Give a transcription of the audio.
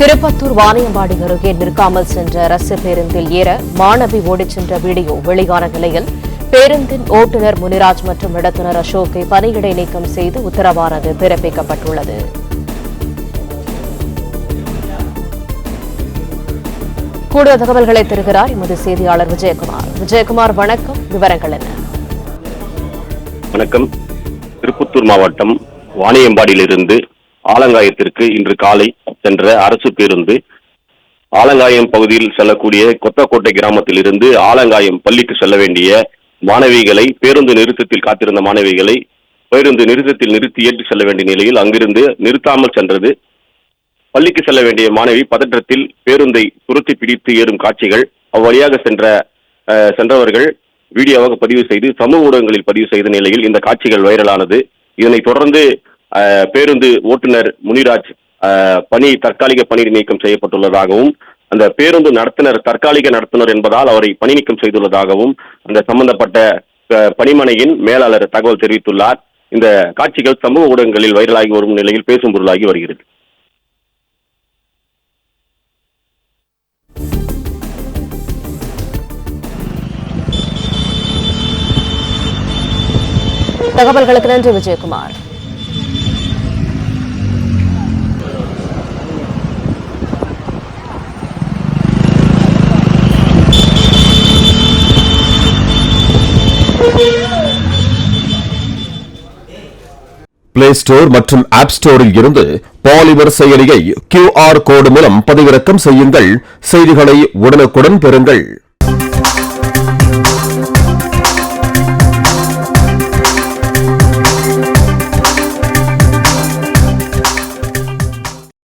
திருப்பத்தூர் வாணியம்பாடி அருகே நிற்காமல் சென்ற அரசு பேருந்தில் ஏற மாணவி ஓடிச் சென்ற வீடியோ வெளியான நிலையில் பேருந்தின் ஓட்டுநர் முனிராஜ் மற்றும் நடத்துனர் அசோக்கை பணியிடை நீக்கம் செய்து உத்தரவானது பிறப்பிக்கப்பட்டுள்ளது. கூடுதல் தகவல்களை தருகிறார் எமது செய்தியாளர் விஜயகுமார். விஜயகுமார், வணக்கம். விவரங்கள் என்ன? வணக்கம். திருப்பத்தூர் மாவட்டம் வாணியம்பாடியிலிருந்து ஆலங்காயத்திற்கு இன்று காலை சென்ற அரசு பேருந்து ஆலங்காயம் பகுதியில் செல்லக்கூடிய கொத்தக்கோட்டை கிராமத்தில் இருந்து ஆலங்காயம் பள்ளிக்கு செல்ல வேண்டிய மாணவிகளை பேருந்து நிறுத்தத்தில் காத்திருந்த மாணவிகளை பேருந்து நிறுத்தத்தில் நிறுத்தி ஏற்றி செல்ல வேண்டிய நிலையில் அங்கிருந்து நிறுத்தாமல் சென்றது. பள்ளிக்கு செல்ல வேண்டிய மாணவி பதற்றத்தில் பேருந்தை துரத்தி பிடித்து ஏறும் காட்சிகள் அவ்வழியாக சென்றவர்கள் வீடியோவாக பதிவு செய்து சமூக ஊடகங்களில் பதிவு செய்த நிலையில் இந்த காட்சிகள் வைரலானது. இதனைத் தொடர்ந்து பேருந்து ஓட்டுநர் முனிராஜ் தற்காலிக பணி நீக்கம் செய்யப்பட்டுள்ளதாகவும், அந்த பேருந்து நடத்துனர் தற்காலிக நடத்துனர் என்பதால் அவரை பணி நீக்கம் செய்துள்ளதாகவும் அந்த சம்பந்தப்பட்ட பணிமனையின் மேலாளர் தகவல் தெரிவித்துள்ளார். இந்த காட்சிகள் சமூக ஊடகங்களில் வைரலாகி வரும் நிலையில் பேசும் பொருளாகி வருகிறது. தகவல்களுக்கு நன்றி விஜயகுமார். பிளே ஸ்டோர் மற்றும் ஆப் ஸ்டோரில் இருந்து பாலிமர் செயலியை QR கோடு மூலம் பதிவிறக்கம் செய்யுங்கள். செய்திகளை உடனுக்குடன் பெறுங்கள்.